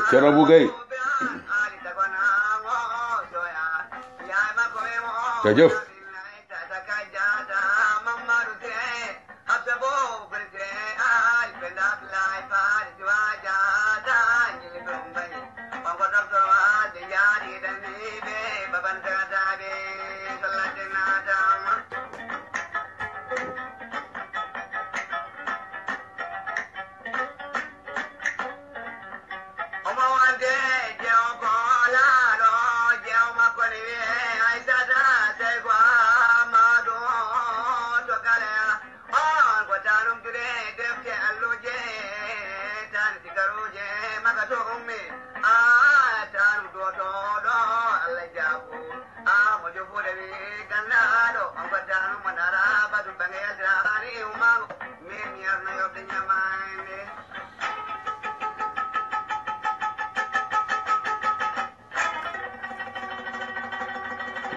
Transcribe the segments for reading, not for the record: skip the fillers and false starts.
Thierno Abou Gueye jërëjëf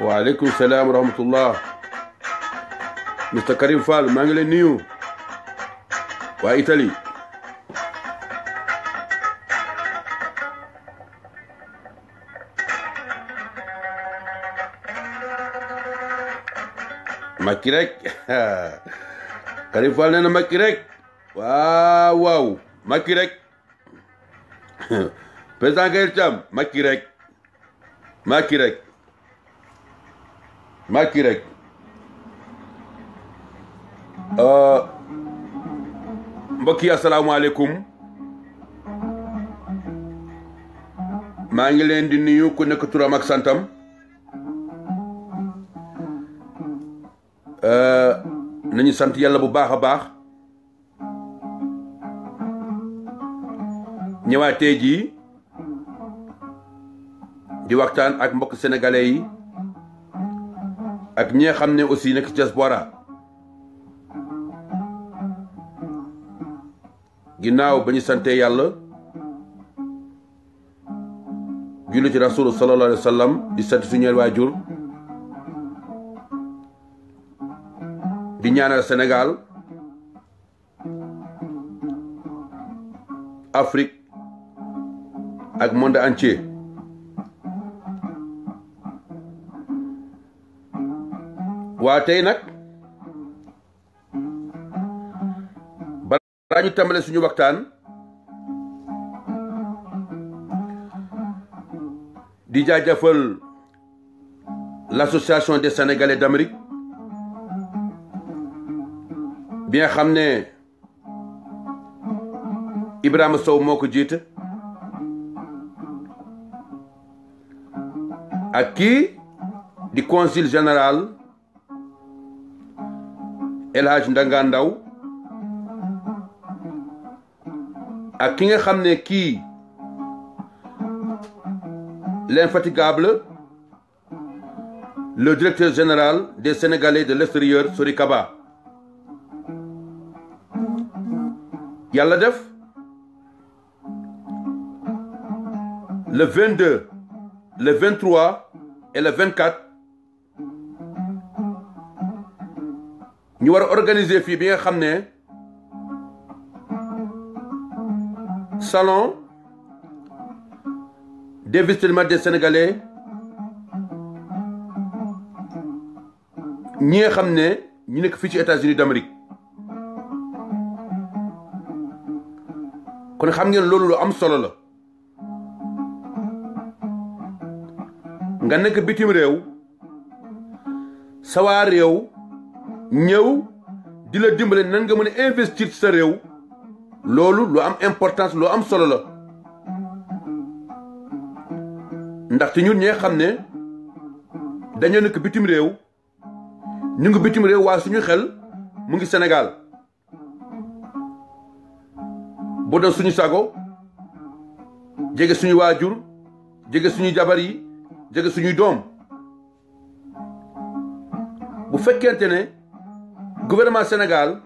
waaleykum salaam wa rahmatullah Mr Karim Fall maa ngi leen nuyu waa Italie Macky rek Karim Fall nee na Macky rek waaw waaw Macky rek président Gaye Thiam Macky rek Macky rek Macky rek mbokk yi asalaamaaleykum maa ngi leen di nuyu ku nekk turam ak santam nañu sant yàlla bu baax a baax ñëwaatee ji di waxtaan ak mbokk sénégalais yi ak ñi nga xam ne aussi nekk ci diaspora ginnaaw ba ñu sante yàlla julli ci rasul sallallahu alayhi wa sallam di sant suñu waajur di ñaanal Sénégal Afrique ak monde entier waa tey nag balaa ñu tàmbale suñu waxtaan di jaajëfal l'association des Sénégalais d'Amérique bi nga xam ne Ibrahima Sow moo ko jiite ak kii di consul général El Hadj Ndanga Ndaw ak ki nga xam ne kii l'infatigable le directeur général des Sénégalais de l'extérieur Sori Kaba yàlla def le 22 le 23 et le 24 ñu war a organiser fii bi nga xam ne salon d'investissement des Sénégalais ñi nga xam ne ñu nekk fii ci États-Unis d'Amérique kon xam ngeen loolu lu am solo la nga nekk bitim réew sa waa réew ñëw di la dimbale nan nga mën a investir ci sa réew loolu lu am importance lu am solo la ndaxte ñun ñee xam ne dañoo nekk bitim réew ñu ngi bitim réew waa suñu xel mu ngi Sénégal bu doon suñu sago jege suñu waajur jege suñu jabar yi jege suñuy doom bu fekkente ne gouvernement Sénégal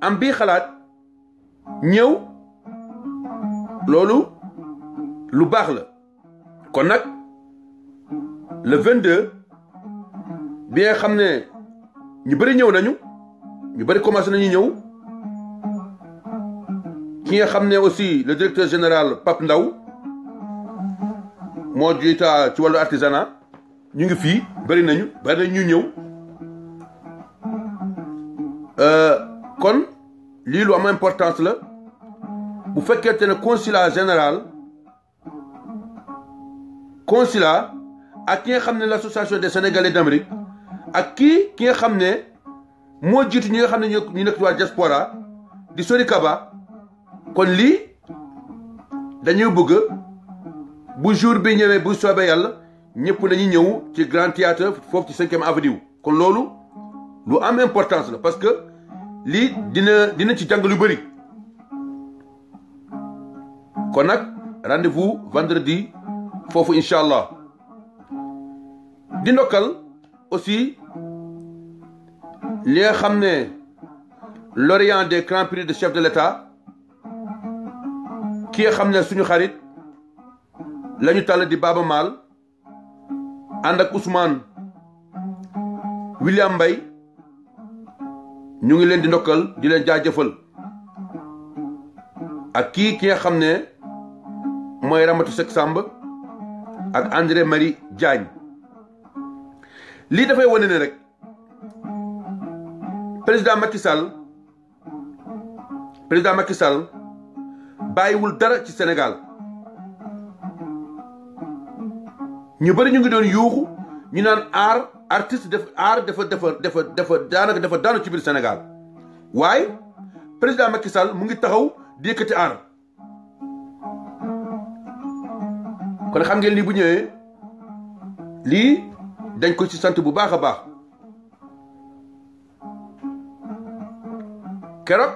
am bii xalaat ñëw loolu lu baax la kon nag le 22 bi nga xam ne ñu bëri ñëw nañu ñu bëri commencé nañu ñëw ki nga xam ne aussi le directeur général Pape Ndaw moo jiita ci wàllu artisanat ñu ngi fii bari nañu ñu ñëw kon lii lu am importance la bu fekkente ne consulat général consulat ak ki nga xam ne l'association des Sénégalais d'Amérique ak ki nga xam ne moo jiitu ñi nga xam ne ñu nekk ci waa diaspora di Sori Kaba kon lii dañuy bëgg bu jour bi ñëwee bu soobee yàlla ñëpp nañu ñëw ci Grand Théâtre foofu ci 5e avenue kon loolu lu am importance la parce que lii dina ci jàng lu bëri kon nag rendez-vous vendredi foofu incha allah di ndokkal aussi li nga xam ne lauréat des grands prix de chef de l'État ki nga xam ne suñu xarit la ñu tàll di Baba Maal ànd ak Ousmane William Mbaye ñu ngi leen di ndokkal di leen jaajëfal ak ki nga xam ne mooy Ramatu Seck Samb ak André Marie Diagne lii dafay wane ne rek président Macky Sall bàyyiwul dara ci Sénégal ñu bëri ñu ngi doon yuuxu ñu naan artiste daanaka dafa daanu ci biir Sénégal waaye président Macky Sall mu ngi taxaw di yëkkati art kon xam ngeen lii bu ñëwee lii dañ ko ci sant bu baax a baax keroog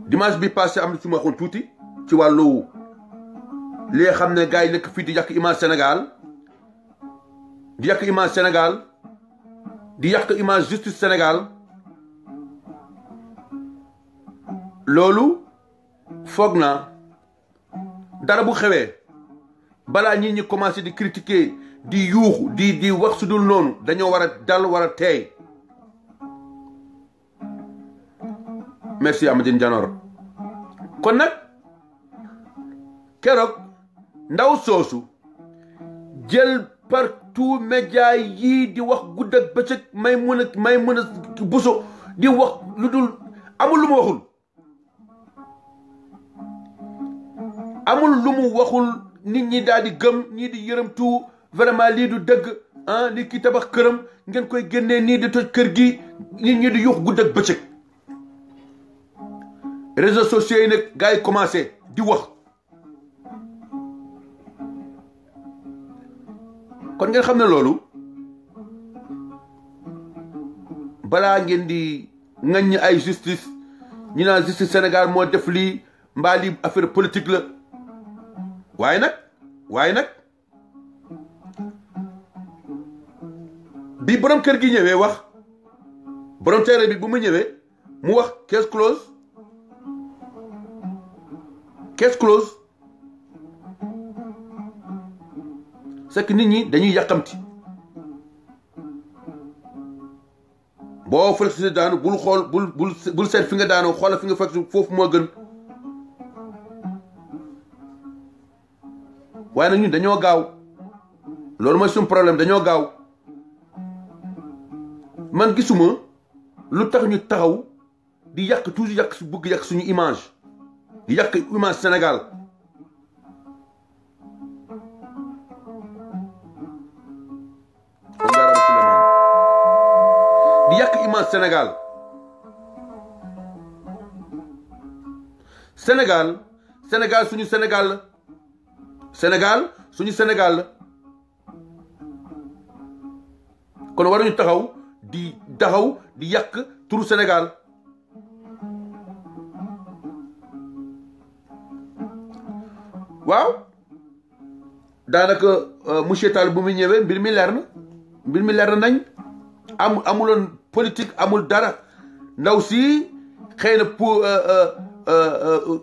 dimanche bi passé am na su ma waxoon tuuti ci wàllu li nga xam ne gars yi nekk fii di yàq image Sénégal di yàq image Sénégal di yàq image justice Sénégal loolu foog naa dara bu xewee balaa ñi ñi commencé di critiquer di yuuxu di wax su dul noonu dañoo war a dal war a teey merci Amadine Janor kon nag keroog ndaw soosu jël partout média yii di wax gudd ak bëccëg may mën a buso di wax lu dul amul lu mu waxul amul lu mu waxul nit ñi daal di gëm ñii di yërëm tout vraiment lii du dëgg ah li ki tabax këram ngeen koy génnee nii di toj kër gi nit ñi di yuux gudd ak bëccëg réseaux sociaux yi nag gars yi commencé di wax kon ngeen xam ne loolu balaa ngeen di ŋaññi ay justice ñu naan justice Sénégal moo def lii mbaa lii affaire politique la waaye nag bi borom kër gi ñëwee wax borom terrain bi bu mu ñëwee mu wax case close c'est que nit ñi dañuy yàqamti boo fekk daanu bul xool bul seet fi nga daanu xoolal fi nga fekk foofu moo gën waaye nag ñun dañoo gaaw loolu mooy suñu problème dañoo gaaw man gisuma lu tax ñu taxaw di yàq toujours bëgg yàq suñu image di yàq image Sénégal di yàq image Sénégal suñu Sénégal la suñu Sénégal la kon waruñu taxaw di yàq turu Sénégal waaw daanaka monsieur Tall bu muy ñëwee mbir mi leer na nañ amuloon politique amul dara ndaw si xëy na pour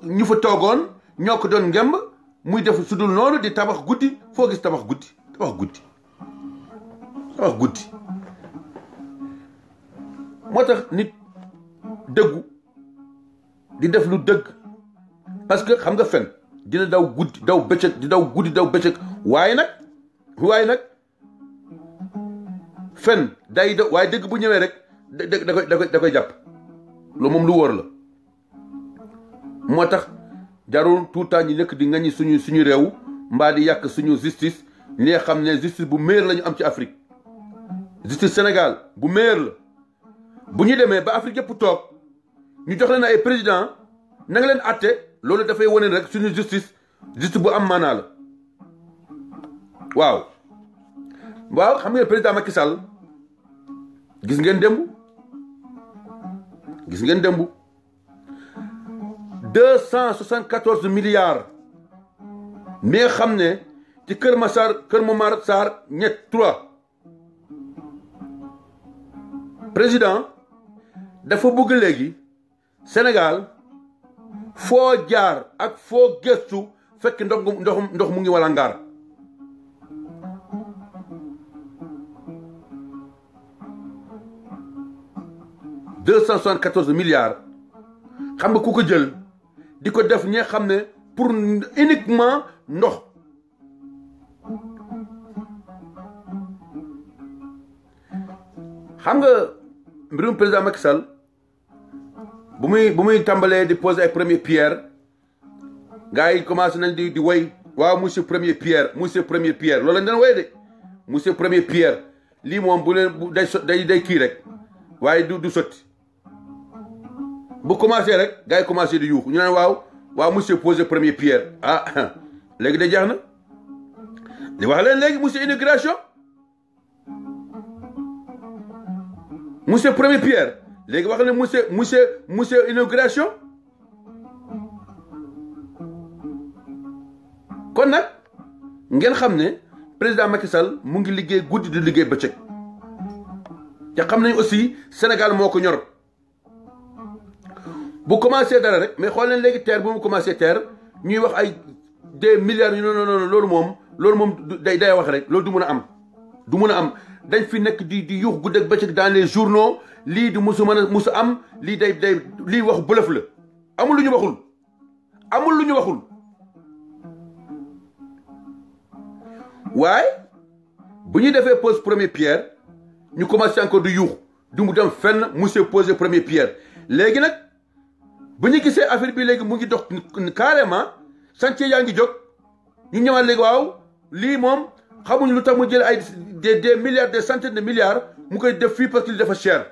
ñu fa toogoon ñoo ko doon ngemb muy def sudul noonu di tabax guddi foo gis tabax guddi moo tax nit dëggu di def lu dëgg parce que xam nga fen dina daw guddi daw bëccëg di daw guddi daw bëccëg waaye nag fen day da waaye dëgg bu ñëwee rek da koy jàpp loolu moom lu wóor la moo tax jarul tout temps ñi nekk di ngañi suñu réew mbaa di yàq suñu justice ñi nga xam ne justice bu meilleur la ñu am ci Afrique justice Sénégal bu meilleur la bu ñu demee ba Afrique yëpp toog ñu jox leen ay président na nga leen àtte loolu dafay wane rek suñu justice bu am maanaa la waaw xam ngeen président Macky Sall gis ngeen démb 274 milliards mi nga xam ne ci Kër Momar Sarr ñett 3 président dafa bëgg léegi Sénégal foo jaar ak foo gëstu fekk ndox mu ngi wala ngaar $274 milliards xam nga ku ko jël di ko def ñi xam ne pour uniquement ndox xam nga mbirum président Macky Sall bu muy tàmbalee di poser ay première pierre gars yi commencé nañ di woy waaw monsieur première pierre loolu lañ doon woy de monsieur première pierre lii moom bu leen day kii rek waaye du sotti bu commencé rek gars yi commencé di yuuxu ñu naan waaw monsieur poser première pierre léegi de jeex na di wax leen léegi monsieur inauguration monsieur première pierre léegi wax leen monsieur inauguration kon nag ngeen xam ne président Macky Sall mu ngi liggéey guddi di liggéey bëccëg te xam nañ aussi Sénégal moo ko ñor bu commencé dara rek mais xool leen léegi terre bu mu commencé terre ñuy wax ay des milliards non loolu moom day wax rek loolu du mun a am dañ fi nekk di yuux guddi ak bëccëg dans les journaux lii di musu am lii lii wax bëlëf la amul lu ñu waxul waaye bu ñu defee pose première pierre ñu commencé encore di yuux du mu dem fenn monsieur poser première pierre léegi nag bu ñu gisee affaire bi léegi mu ngi dox carrément chantier yaa ngi jóg ñu ñëwaat léegi waaw lii moom xamuñ lu tax mu jël ay des milliards des centaines de milliards mu koy def fii parce que li dafa cher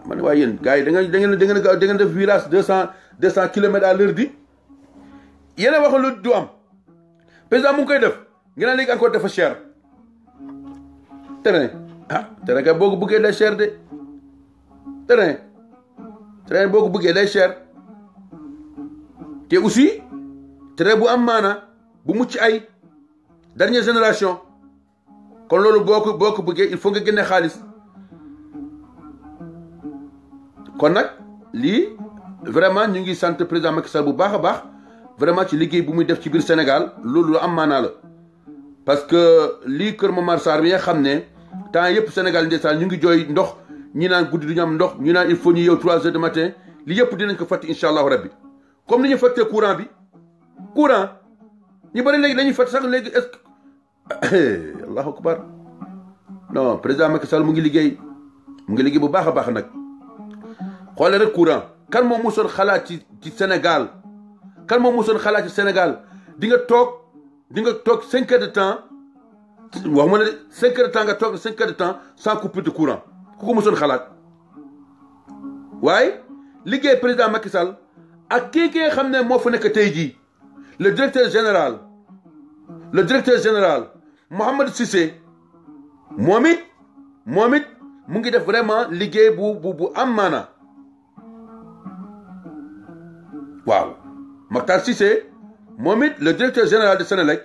man waaye yéen gars yi da ngeen def virage 200 kilomètres à l'heure di yéen a wax lu du am président mu ngi koy def ngeen naan léegi encore dafa cher terrain terrain kay boo ko bëggee day cher de terrain boo ko bëggee day cher te aussi terrain bu am maana bu mucc ay dernière génération kon loolu boo ko bëggee il faut nga génne xaalis kon nag lii vraiment ñu ngi sant président Macky Sall bu baax a baax vraiment ci liggéey bu muy def ci biir Sénégal loolu lu am maanaa la parce que lii Kër Momar Sarr bi nga xam ne temps yëpp Sénégal ndeysaan ñu ngi jooy ndox ñi naan guddi du ñu am ndox ñu naan il faut ñu yeew 3 heures du matin li yëpp dinañ ko fàtte incha allahu rabbi comme ni ñu fàttee courant ñu bëri léegi dañuy fàtte sax léegi est-ce que allahu akbar non président Macky Sall mu ngi liggéey bu baax a baax nag xoole rek courant kan moo mosoon xalaat ci Sénégal di nga toog 5 heures de temps wax ma ne 5 heures de temps nga toog 5 heures de temps sans coupure de courant ku ko mosoon xalaat waaye liggéey président Macky Sall ak kii nga xam ne moo fa nekk tey jii le directeur général Mohamed Cissé moom it mu ngi def vraiment liggéey bu am maana waaw Makhtar Cissé moom it le directeur général de Sénélec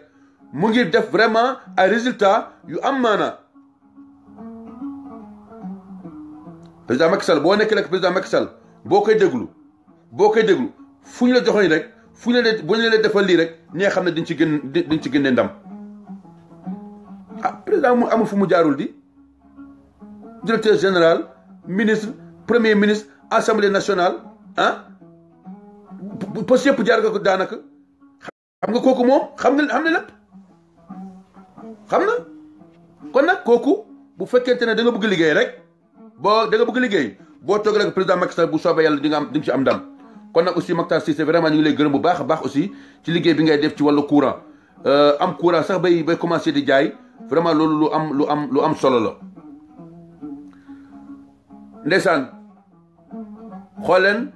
mu ngi def vraiment ay résultats yu am maana président Macky Sall boo nekkee rek président Macky Sall boo koy déglu fu ñu la joxoñ rek fu ñu la bu ñu la defal lii rek ñi nga xam ne dañ ci génne ndam président mu amul fu mu jaarul di directeur général ministre premier ministre assemblée nationale ah poste yëpp jaar nga ko daanaka xam nga kooku moom xam na lépp xam na kon nag kooku bu fekkente ne da nga bëgg liggéey rek da nga bëgg liggéey boo toog rek président Macky Sall bu soobee yàlla di nga ci am ndam kon nag aussi Mactar Cissé vraiment ñu ngi lay gërëm bu baax a baax aussi ci liggéey bi ngay def ci wàllu courant am courant sax bay commencé di jaay vraiment loolu lu am solo la ndeysaan xool leen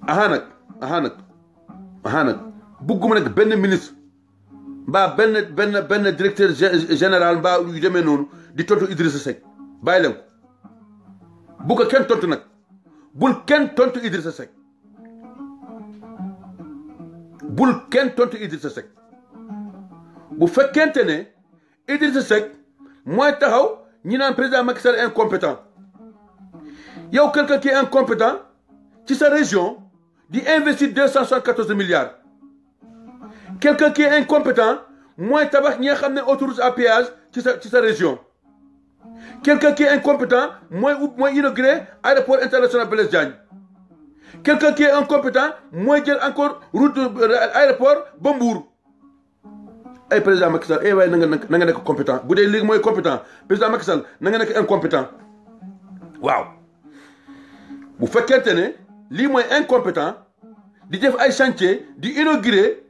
aha nag bugguma nag benn ministre mbaa benn directeur général mbaa yu demee noonu di tontu Idrissa Seck bàyyi leen ko bu ko kenn tontu nag bul kenn tontu Idrissa Seck bul kenn tontu Idrissa Seck bu fekkente ne Idrissa Seck mooy taxaw ñi naan président Macky Sall incompétent yow quelqu'un qui est incompétent ci sa région di investir 274 milliards quelqu'un qui est incompétent mooy tabax ñi nga xam ne autoroute à péage ci sa région quelqu'un qui est incompétent mooy inauguré aéroport international Blaise Diagne quelqu'un qui est incompétent mooy jël encore route aéroport ba Mbour ay président Macky Sall waaye na nga nekk compétent bu dee léegi mooy compétent président Macky Sall na nga nekk incompétent waaw bu fekkente ne lii mooy incompétent di def ay chantier di inaugurer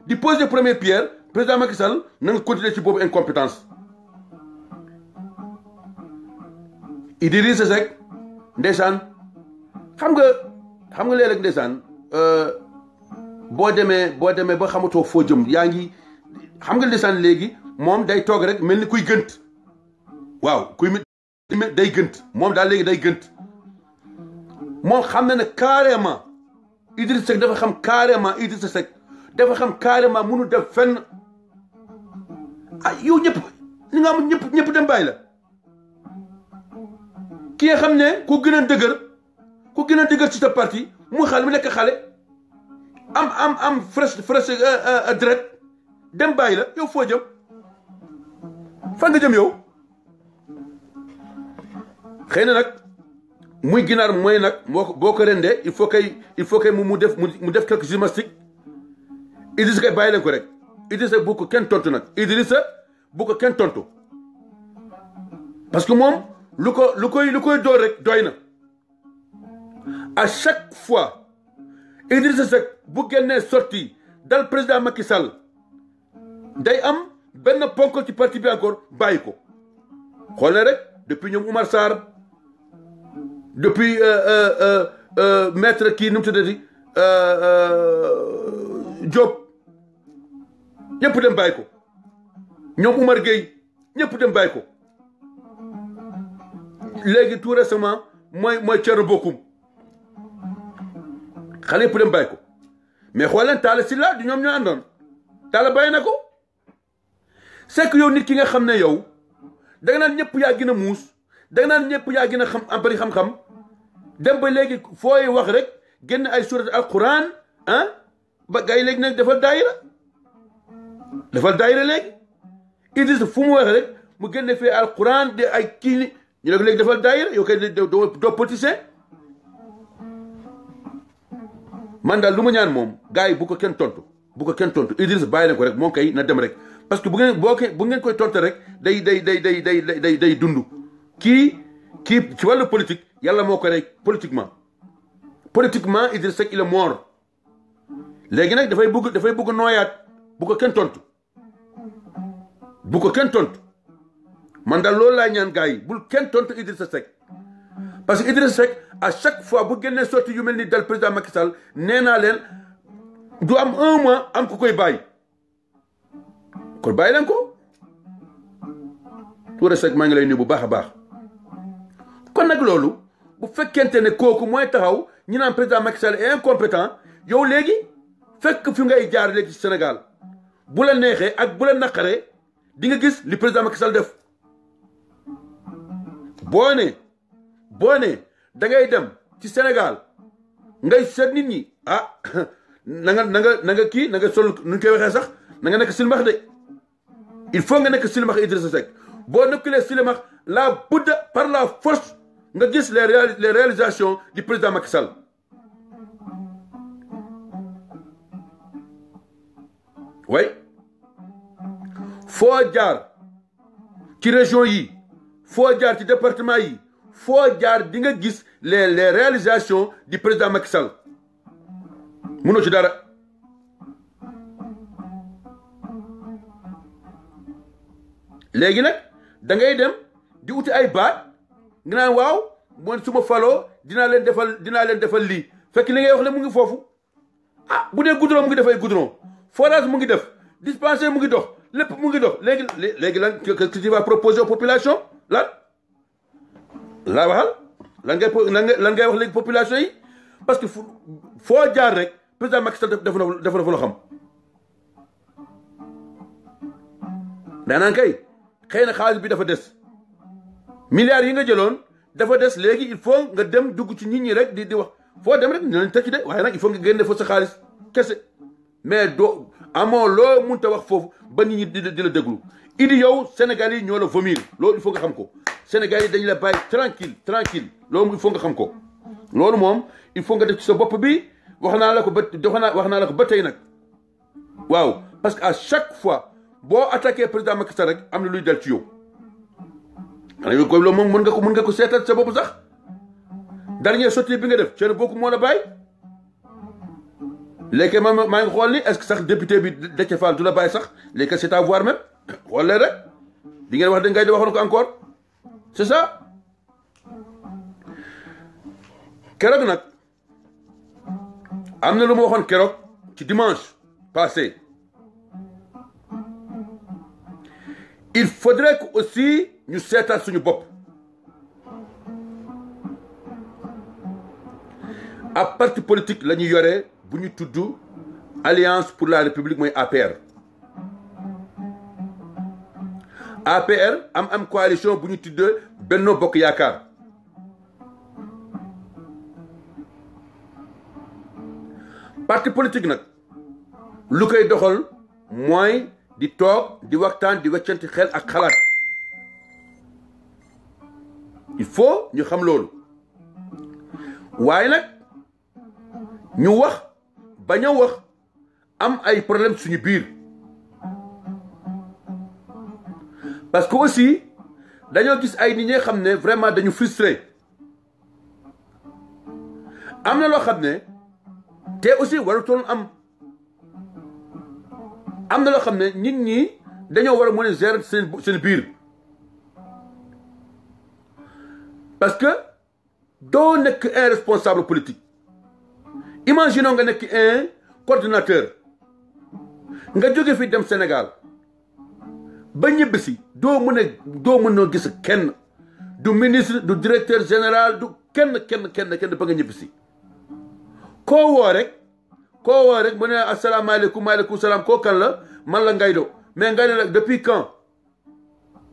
di poser première pierre président Macky Sall na nga continuer ci boobu incompétence Idrissa Seck ndeysaan xam nga léeg-léeg ndeysaan boo demee ba xamatoo foo jëm yaa ngi xam nga ndeysaan léegi moom day toog rek mel ni kuy gënt waaw day gënt moom daal léegi day gënt moom xam na ne carrément Idrissa Seck dafa xam carrément Idrissa Seck dafa xam carrément mënu def fenn yow ñëpp li nga am ñëpp dem bàyyi la ki nga xam ne ku gën a dëgër ci sa parti mu nekk xale am fresh dret dem bàyyi la yow foo jëm fan nga jëm yow xëy na nag muy ginaar mooy nag boo ko rendee il faut que mu def quelque gymnastique Idrissa kay bàyyi leen ko rek Idrissa bu ko kenn tontu nag Idrissa bu ko kenn tontu parce que moom lu koy door rek doy na à chaque fois Idrissa Seck bu génnee sorti dal président Macky Sall day am benn ponk ci parti bi encore bàyyi ko xoolee rek depuis ñoom Oumar Sarr depuis maître kii nu mu tuddati Diop ñëpp dem bàyyi ko ñoom Oumar Gueye ñëpp dem bàyyi ko léegi tout récemment mooy Thierno Bocoum xale yëpp dem bàyyi ko mais xool leen Talla Sylla du ñoom ñoo àndoon Talla bàyyi na ko c'est que yow nit ki nga xam ne yow da nga naan ñëpp yaa gën a muus da nga naan ñëpp yaa gën a am bari xam-xam dem ba léegi fooy wax rek génn ay surat alquran ba gars yi léegi nag defal daayira léegi Idrissa fu mu wax rek mu génne fee alquran de ay kii ñu ne ko léegi defal daayira yow kay doo politicien man daal lu ma ñaan moom gars yi bu ko kenn tontu Idrissa bàyyi leen ko rek moom kay na dem rek parce que bu ngeen koy tontu rek day dund kii ci wàllu politique yàlla moo ko rey politiquement Idrissa Seck il est mort léegi nag dafay bëgg nooyaat bu ko kenn tontu man daal loolu laa ñaan gars yi bul kenn tontu Idrissa Seck parce que Idrissa Seck à chaque fois bu génnee sorti yu mel ni dal président Macky Sall nee naa leen du am un mois am ku koy bàyyi kon bàyyi leen ko Touré Seck maa ngi lay nuyu bu baax a baax kon nag loolu bu fekkente ne kooku mooy taxaw ñu naan président Macky Sall est incompétent yow léegi fekk fi ngay jaar léegi ci Sénégal bu la neexee ak bu la naqaree di nga gis li président Macky Sall def boo ne da ngay dem ci Sénégal ngay seet nit ñi na nga kii na nga sol nu ñu koy waxee sax na nga nekk silmax de il faut nga nekk silmax Idrissa Seck boo nekkulee silmax la budda par la force nga gis les réalisations du président Macky Sall oui foo jaar ci région yi foo jaar ci département yi foo jaar di nga gis les réalisations du président Macky Sall mënoo ci dara léegi nag da ngay dem di uti ay baat nga naan waaw man su ma faloo dinaa leen defal lii fekk li ngay wax le mu ngi foofu ah bu dee goudron mu ngi def ay goudron forage mu ngi def dispensaire mu ngi dox lépp mu ngi dox léegi lan que tu vas proposer aux populations lan laa waxal lan ngay wax léegi population yi parce que foo jaar rek président Macky Sall dafa na fa loo xam daanaan kay xëy na xaalis bi dafa des milliards yi nga jëloon dafa des léegi il faut nga dem dugg ci nit ñi rek di wax foo dem rek ñu leen tëcc de waaye nag il faut nga génne fa sa xaalis kese mais doo amoo loo mënta wax foofu ba nit ñi di la déglu idi yow Sénégal yi ñoo la vomir loolu il faut nga xam ko Sénégal yi dañu la bàyyi tranquille loolu il faut nga xam ko loolu moom il faut nga def ci sa bopp bi wax naa la ko ba tey nag waaw parce que à chaque fois boo attaqué président Macky Sall rek am na luy dal ci yow xanaa koy loolu moom mën nga ko seetal sa bopp sax dernier sortie bi nga def Thierno Bocoum moo la bàyyi léegi maa ngi xool ni est-ce que sax député bi Déthié Fall du la bàyyi sax léegi c'est à voir même xool leen rek di ngeen wax da ngay di waxoon ko encore c'est ça keroog nag am na lu ma waxoon keroog ci dimanche passé il faudrait que aussi ñu seetaat suñu bopp ab parti politique la ñu yore bu ñu tudd Alliance pour la République mooy APR am coalition bu ñu tudd Benno Bokk Yaakaar parti politique nag lu koy doxal mooy di toog di waxtaan di weccanti xel ak xalaat il faut ñu xam loolu waaye nag ñu wax bañ a wax am ay problème suñu biir parce que aussi dañoo gis ay nit ñi xam ne vraiment dañu frustré am na loo xam ne te aussi warutoon am na loo xam ne nit ñi dañoo war a mën a gérer seen biir parce que doo nekk un responsable politique imaginons nga nekk un coordinateur nga jóge fi dem Sénégal ba ñibbisi doo mën a gis kenn du ministre du directeur général du kenn ba nga ñibbisi koo woo rek mu ne asalaamaaleykum maaleykum salaam koo kan la man la Ngaïdo mais Ngaïdo nag depuis quand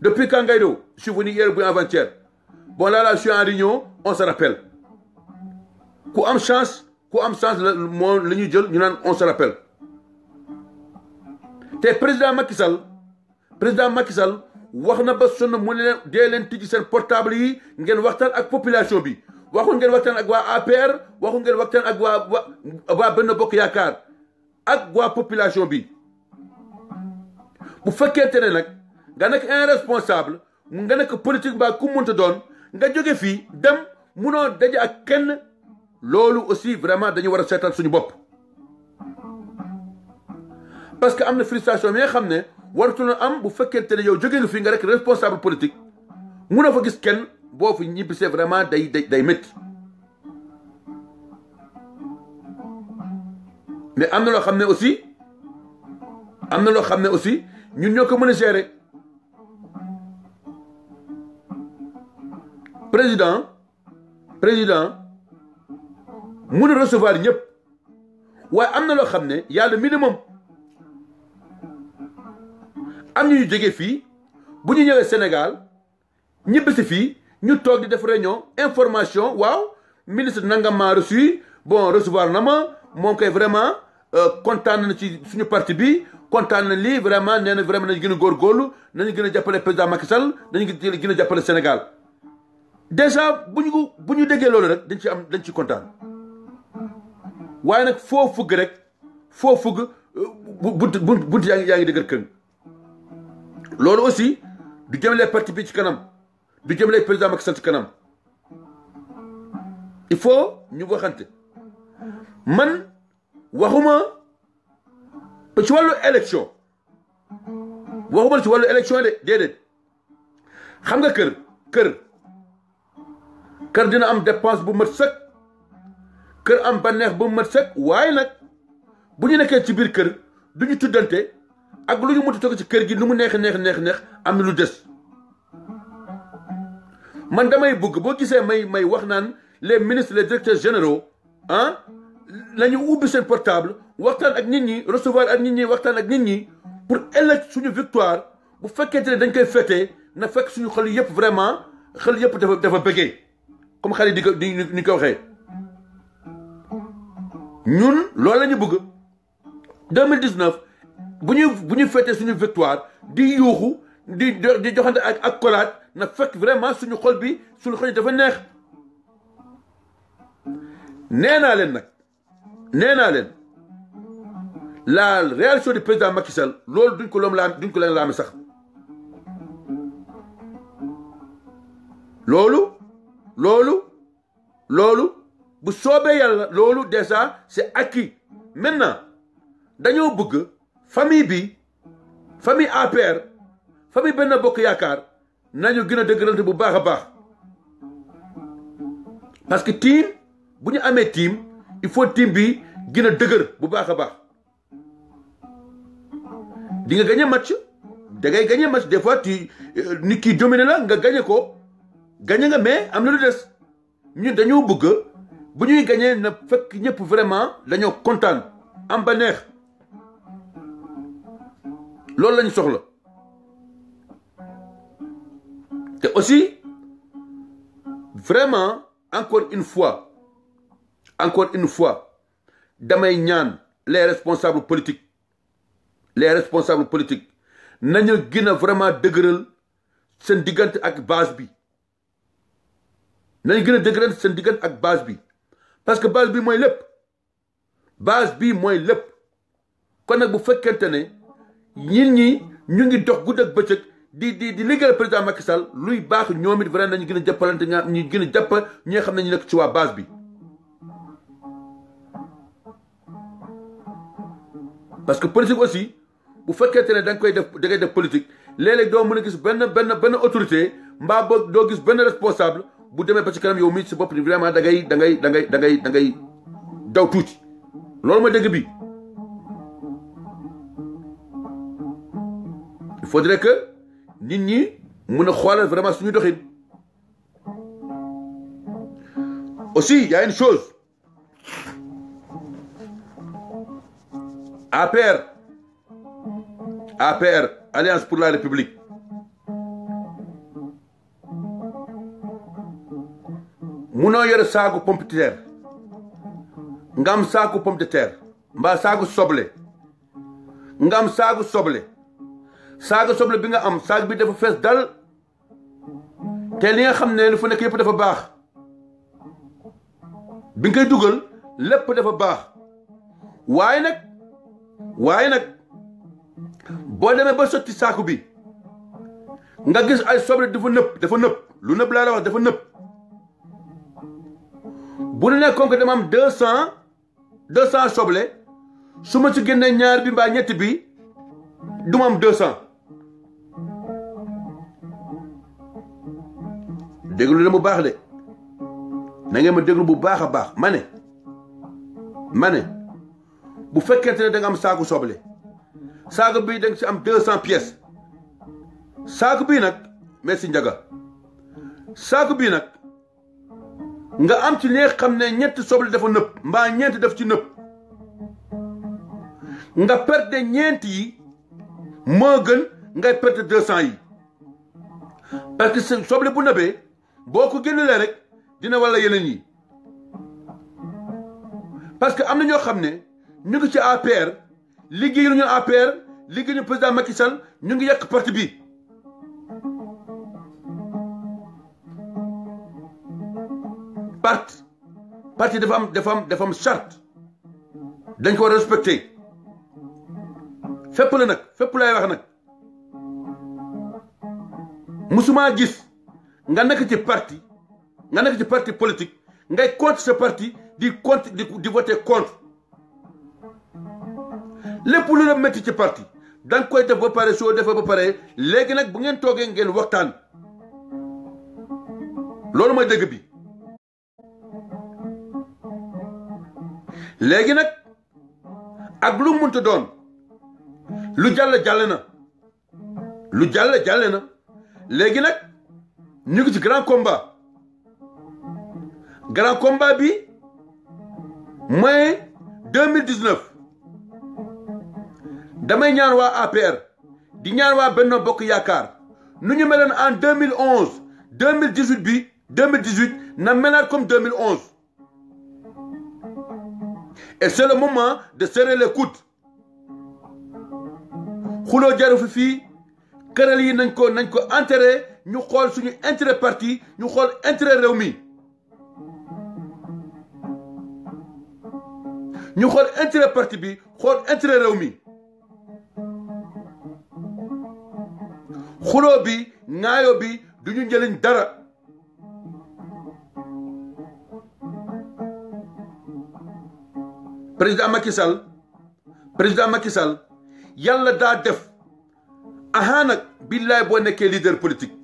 Ngaïdo je suis venu hier bu avant-hier bon là je suis en réunion on se rappelle ku am chance la moo la ñuy jël ñu naan on se rappelle te président Macky Sall wax na ba sonn mu ne leen dee leen tijji seen portable yi ngeen waxtaan ak population bi waxul ngeen waxtaan ak waa APR waxul ngeen waxtaan ak waa Benno Bokk Yaakaar ak waa population bi bu fekkente ne nag nga nekk un responsable nga nekk politique mbaa ku munta doon nga jóge fii dem munoo daje ak kenn loolu aussi vraiment dañu war a seetal suñu bopp parce que am na frustration mi nga xam ne waratuñu am bu fekkente ne yow jóge nga fii nga rek responsable politique munoo fa gis kenn boo fi ñibbisee vraiment day métti mais am na loo xam ne aussi ñun ñoo ko mën a gérer président mun a recevoir ñëpp waaye am na loo xam ne yàlla minimum am ñu jóge fii bu ñu ñëwee Sénégal ñibbisi fii ñu toog di def réunion information waaw ministre nangam maa reçu bon recevoir na ma moom koy vraiment kontaan na ci suñu parti bi kontaan na lii vraiment nee na vraiment nañu gën a góorgóorlu nañu gën a jàppale président Macky Sall nañu gën a jàppale Sénégal déjà bu ñu déggee loolu rek dañ ci kontaan waaye nag foo fugg rek foo fugg bunt yaa ngi dëgër këng loolu aussi du jëmale parti bi ci kanam du jëmale président Macky Sall ci kanam il faut ñu waxante man waxuma ci wàllu élection waxuma ci wàllu élection de déedéet xam nga kër dina am dépense bu mat sëkk kër am bànneex bu mat sëkk waaye nag bu ñu nekkee ci biir kër du ñu tuddante ak lu ñu mënti toog ci kër gi nu mu neex am na lu des man damay bëgg boo gisee may wax naan les ministres les directeurs généraux nañu ubbi seen portable waxtaan ak nit ñi recevoir ak nit ñi waxtaan ak nit ñi pour ëllëg suñu victoire bu fekkente ne dañ koy fêter na fekk suñu xol yëpp vraiment xel yëpp dafa bëggee comme xale yi ni ko waxee ñun loolu la ñu bëgg 2019 bu ñuy fêter suñu victoire di yuuxu di joxante ak kolaat na fekk vraiment suñu xol yi dafa neex nee naa leen la réaction du président Macky Sall loolu duñ ko leen laame sax loolu bu soobee yàlla loolu déjà c'est acquis maintenant dañoo bëgg famille APR famille Benno Bokk Yaakaar nañu gën a dëgërante bu baax a baax parce que team bu ñu amee team il faut team bi gën a dëgër bu baax a baax di nga gagné match des fois nit ki dominé la nga gagné nga mais am na lu des ñun dañoo bëgg bu ñuy gagné na fekk ñëpp vraiment dañoo kontaan am ba neex loolu lañu soxla te aussi vraiment encore une fois damay ñaan les responsables politiques nañu gën a vraiment dëgëral seen diggante ak base bi nañu gën a dëgëral seen diggante ak base bi parce que base bi mooy lépp kon nag bu fekkente ne ñi ñu ngi dox gudd ak bëccëg di liggéeyal président Macky Sall luy baax ñoom it vraiment nañu gën a jàppalante ñu gën a jàpp ñi nga xam ne ñu nekk ci waa base bi parce que politique aussi bu fekkente ne da ngay def politique léeg-léeg doo mën a gis benn autorité mbaa boog doo gis benn responsable bu demee ba ci kanam yow mii si bopp ni vraiment da ngay daw tuuti loolu mooy dëgg bi il faudrait que nit ñi mën a xoolal vraiment suñu doxin aussi y a une chose APR Alliance pour la République munoo yore saaku pomme de terre nga am saaku pomme de terre mbaa saaku soble nga am saaku soble bi nga am saag bi dafa fees dal te li nga xam ne lu fa nekk yëpp dafa baax bi nga koy dugal lépp dafa baax waaye nag boo demee ba sotti saaku bi nga gis ay soble dafa nëpp lu nëpp laa la wax dafa nëpp bu ne nekkoon ko dama am 200 soble su ma ci génnee ñaar bi mbaa ñett bi du ma am 200 déglu leen bu baax de na ngeen ma déglu bu baax a baax ma ne bu fekkente ne da nga am saaku soble saaku bi da nga ci am 200 pièces saaku bii nag merci Ndiaga saaku bii nag nga am ci li nga xam ne ñetti soble dafa nëpp mbaa ñeenti daf ci nëpp nga perte ñeent yi moo gën ngay perte 200 yi parce que soble bu nëbee boo ko génnelee rek dina walla yeneen yi parce que am na ñoo xam ne ñu ngi ci APR liggéeyu ñu APR liggéeyu président Macky Sall ñu ngi yàq parti bi parti dafa am charte dañ ko war a respecté fépp la nag fépp lay wax nag musuma gis nga nekk ci parti politique ngay contre ce parti di voter contre lépp lu la métti ci parti danga koy def ba pare soo defee ba pare léegi nag bu ngeen toogee ngeen waxtaan loolu mooy dëgg bi léegi nag ak lu munta doon lu jàll na lu jàll na léegi nag ñu ngi ci grand combat bi mooy 2019 damay ñaan waa APR di ñaan waa Benno Bokk Yaakaar nu ñu meloon en 2011 2018 bi 2018 na melaat comme 2011 et c'est le moment de serrer les coudes xuloo jaru fi fii këral yi nañ ko enterré ñu xool suñu intérêt parti ñu xool intérêt réew mi ñu xool intérêt parti bi xool intérêt réew mi xuloo bi ŋaayoo bi du ñu njëriñ dara président Macky Sall yàlla daa def aha nag billaay boo nekkee leader politique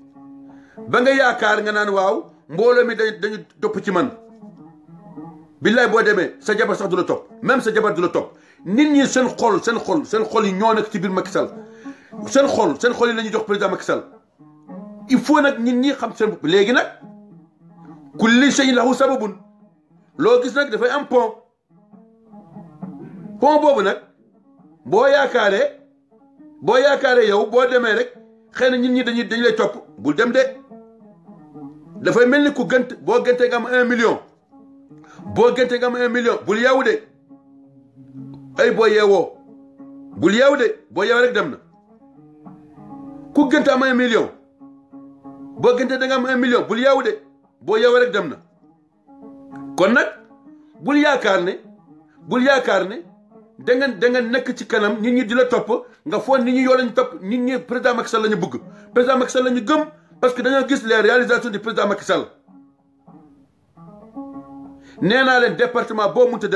ba nga yaakaar nga naan waaw mbooloo mi dañu topp ci man billaay boo demee sa jabar sax du la topp même sa jabar du la topp nit ñi seen xol yi ñoo nekk ci biir Macky Sall seen xol yi la ñuy jox président Macky Sall il faut nag nit ñi xam seen bopp léegi nag kulli shay'in lahu sababun loo gis nag dafay am pont boobu nag boo yaakaaree yow boo demee rek xëy na nit ñi dañu lay topp bul dem de dafay mel ni ku gënt boo gëntee nga am 1 million bul yeewu de ay boo yeewoo bul yeewu de boo yeew rek dem na ku gënt am 1 million boo gëntee da nga am 1 million bul yeewu de boo yeew rek dem na kon nag bul yaakaar ne da nga nekk ci kanam nit ñi di la topp nga foog nit ñi yoo lañu topp nit ñi président Macky Sall la ñu bëgg président Macky Sall la ñu gëm parce que dañoo gis les réalisations du président Macky Sall nee naa leen département boo munta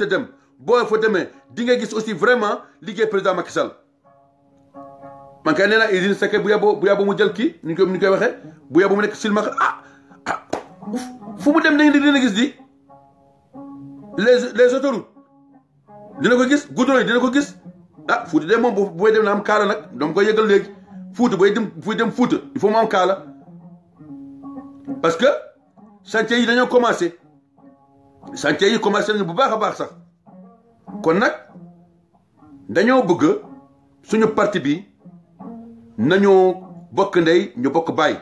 dem boo fa demee di nga gis aussi vraiment liggéey président Macky Sall man kay nee naa Idrissa Seck bu yàbbo mu jël kii ni ñu koy waxee bu yàbbo mu nekk silmaxa fu mu dem dina gis di les autoroutes dina ko gis goudron yi dina ko gis Fouta de moom booy dem na am kaala nag dama koy yëgal léegi Fouta buy dem Fouta il faut mu am kaala parce que chantier yi dañoo commencé nañu bu baax a baax sax kon nag dañoo bëgg suñu parti bi nañoo bokk ndey ñu bokk baay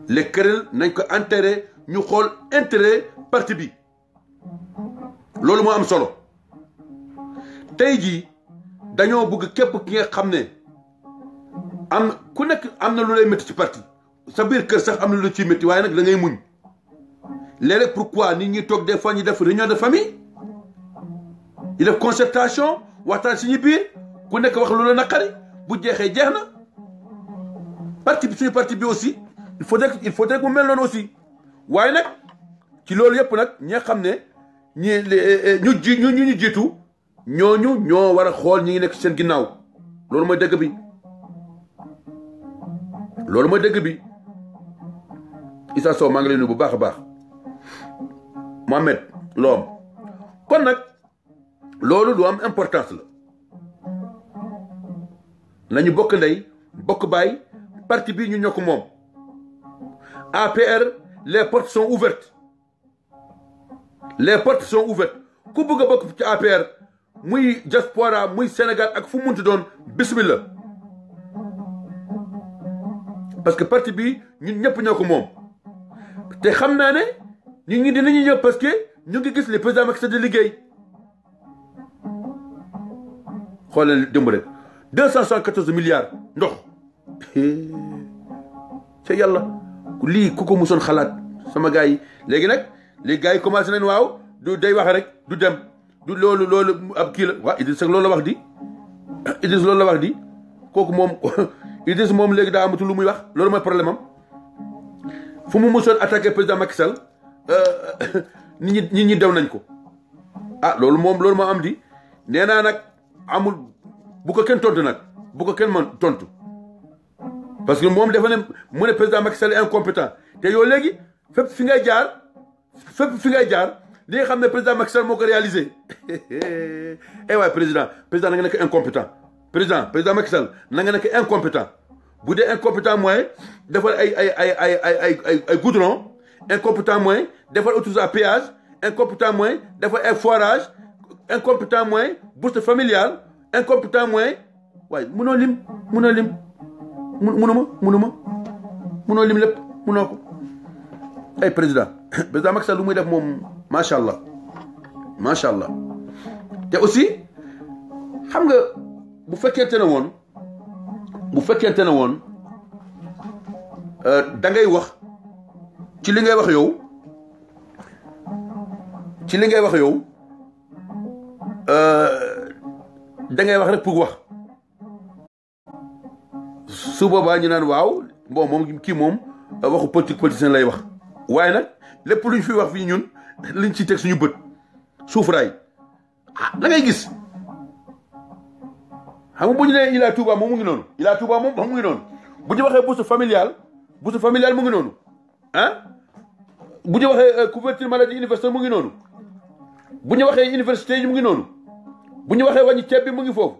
les querelles nañ ko enterré ñu xool intérêt parti bi loolu moo am solo tey jii dañoo bëgg képp ki nga xam ne ku nekk am na lu lay métti ci parti sa biir kër sax am na lu ciy métti waaye nag da ngay muñ léeg-léeg pourquoi nit ñi toog des fois ñu def réunion de famille ñu def concertation waxtaan si ñu biir ku nekk wax lu la naqari bu jeexee jeex na parti bi suñu parti bi aussi il faudrait que mu mel noonu aussi waaye nag ci loolu yëpp nag ñi nga xam ne ñu jiitu ñooñu ñoo war a xool ñi ngi nekk seen ginnaaw loolu mooy dëgg bi Issa Sow maa ngi lay nuyu bu baax a baax Mohamed Loom kon nag loolu lu am importance la nañu bokk ndey bokk baay parti bi ñu ñoo ko moom APR les portes sont ouvertes ku bëgg a bokk ci APR muy diaspora muy Sénégal ak fu mu munti doon bismillah parce que parti bi ñun ñëpp ñoo ko moom te xam naa ne ñun ñi dinañu ñëw parce que ñu ngi gis le président Macky Sall di liggéey xoolal démb rek 274 milliards ndox ca yàlla lii ku ko musoon xalaat sama gars yi léegi nag léegi gars yi commencé nañ waaw du day wax rek du dem du loolu ab kii la waaw Idriss loolu la wax di Idriss loolu la wax di kooku moom Idriss moom léegi daa amatul lu muy wax loolu mooy problème am fu mu musoon attaqué président Macky Sall nit ñi dew nañ ko ah loolu moo am di nee naa nag amul bu ko kenn tontu nag bu ko kenn mën tontu parce que moom dafa ne mu ne président Macky Sall est incompétent te yow léegi fépp fi ngay jaar li nga xam ne président Macky Sall moo ko réalisé eh waay président na nga nekk incompétent président Macky Sall na nga nekk incompétent bu dee incompétent mooy defal ay goudron incompétent mooy defal autoroute à péage incompétent mooy defal ay forage incompétent mooy bourse familiale incompétent mooy waaye munoo lim munoo lim lépp munoo ko ay président Macky Sall lu muy def moom macha allah te aussi xam nga bu fekkente ne woon da ngay wax ci li ngay wax yow da ngay wax rek pour wax su boobaa ñu naan waaw bon moom kii moom waxu politicien lay wax waaye nag lépp luñ fi wax fii ñun liñ ci teg suñu bët suufraay da ngay gis xam nga bu ñu nee Ila Touba moom mu ngi noonu bu ñu waxee bourse familiale mu ngi noonu bu ñu waxee couverture maladie universelle mu ngi noonu bu ñu waxee université yi mu ngi noonu bu ñu waxee wàññi ceeb bi mu ngi foofu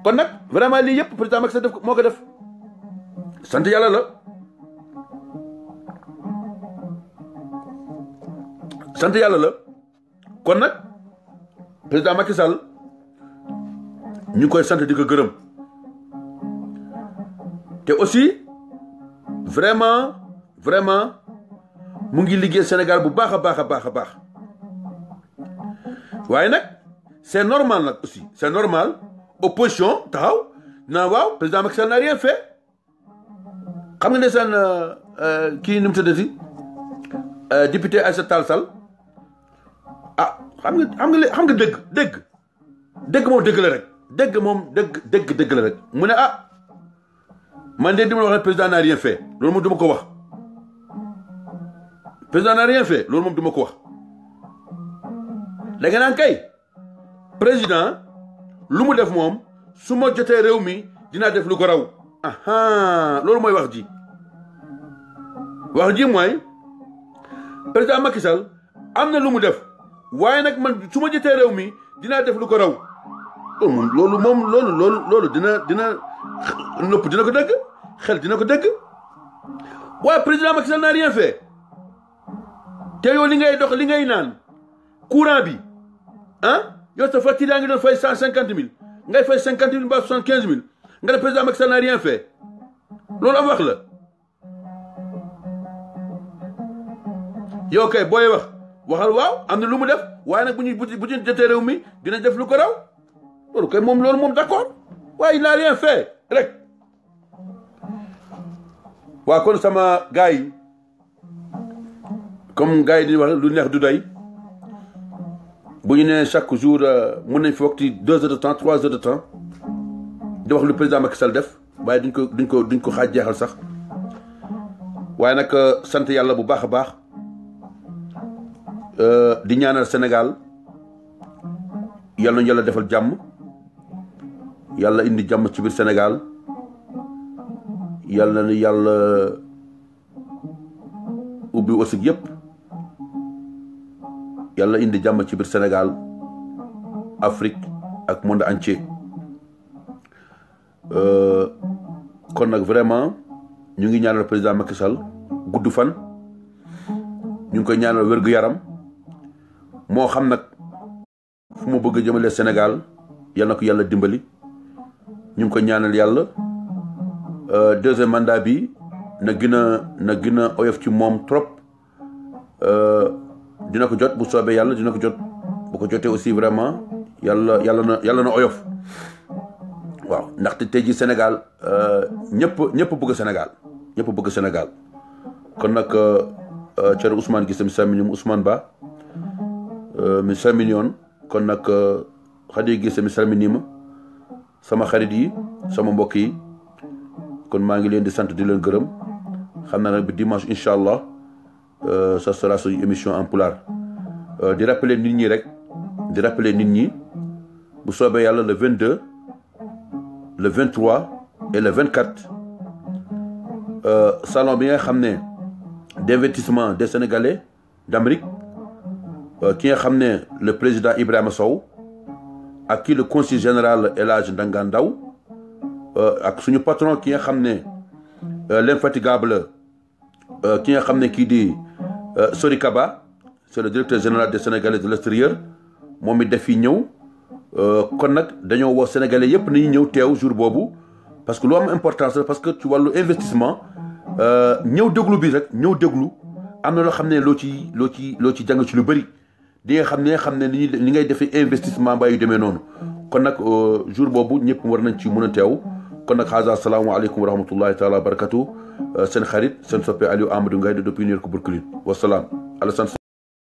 kon nag vraiment lii yëpp président Macky Sall def moo ko def sant yàlla la kon nag président Macky Sall ñu ngi koy sant di ko gërëm te aussi vraiment mu ngi liggéey Sénégal bu baax a baax waaye nag c'est normal nag aussi c'est normal opposition taxaw na waaw président Macky Sall n'a rien fait xam nga ne seen kii nu mu tuddati député Aïssata Tall Sall xam nga dëgg moom dëgg la rek dëgg la rek mu ne man de di ma wax ne président n'a rien fait loolu moom du ma ko wax président n'a rien fait loolu moom du ma ko wax da nga naan kay président lu mu def moom su ma jotee réew mi dinaa def lu ko raw loolu mooy wax ji mooy président Macky Sall am na lu mu def waaye nag man su ma jotee réew mi dinaa def lu ko raw loolu dina nopp dina ko dégg xel dina ko dégg waaye président Macky Sall n'a rien fait te yow li ngay naan courant bi yow sa facture yaa ngi doon fay 150 000 ngay fay 50 000 mbaa 75 000 nga ne président Macky Sall n'a rien fait loolu am wax la yow kay booy waxal waaw am na lu mu def waaye nag bu ñu jotee réew mi dina def lu ko raw loolu kay moom d'accord waaye il n'a rien fait rek waaw kon sama gars yi comme gars yi di wax lu neex du doy bu ñu nee chaque jour mën nañ fi wax ci 2 heures de temps 3 heures de temps di wax lu président Macky Sall def waaye duñ ko xaaj jeexal sax waaye nag sant yàlla bu baax a baax di ñaanal Sénégal yàlla nañu yàlla defal jàmm yàlla indi jàmm ci biir Sénégal yàlla na yàlla ubbi aussi yëpp yàlla indi jàmm ci biir Sénégal Afrique ak monde entier kon nag vraiment ñu ngi ñaanal président Macky Sall gudd fan ñu ngi koy ñaanal wér-gu-yaram moo xam nag fu mu bëgg a jëmale Sénégal yal na ko yàlla dimbali ñu ngi koy ñaanal yàlla deuxième mandat bi na gën a oyof ci moom trop dina ko jot bu soobee yàlla dina ko jot bu ko jotee aussi vraiment yàlla na oyof waaw ndaxte tey ji Sénégal ñëpp bëgg Sénégal ñëpp bëgg Sénégal kon nag Thierno Ousmane Guissé mi salmini Ousmane Ba mi salmini on kon nag Khady Guissé mi salminima sama xarit yi sama mbokk yi kon maa ngi leen di sant di leen gërëm xam naa nag bi dimanche incha allah ça sera suñu émission en pulaar di rappeler nit ñi rek di rappeler nit ñi bu soobee yàlla le 22 le 23 et le 24 salon bi nga xam ne d'investissement des Sénégalais d'Amérique ki nga xam ne le président Ibrahima Sow ak kii le conseiller général El Hadj Ndanga Ndaw ak suñu patron ki nga xam ne l'infatigable ki nga xam ne kii di Sori Kaba c'est le directeur général des Sénégalais de l'extérieur moom it def fi ñëw kon nag dañoo woo Sénégalais yëpp nañu ñëw teew jour boobu parce que lu am importance la parce que ci wàllu investissement ñëw déglu bi rek ñëw déglu am na loo xam ne loo ci jàng ci lu bëri di nga xam ne ni ngay defee investissement mbaa yu demee noonu kon nag jour boobu ñëpp war nañ ci mën a teew kon nag xaasa asalaamaaleykum wa rahmatullahi taala wa barakatu seen xarit seen soppe Aliou Amadou Ngaye depuis New York Brooklyn wasalaam Alassane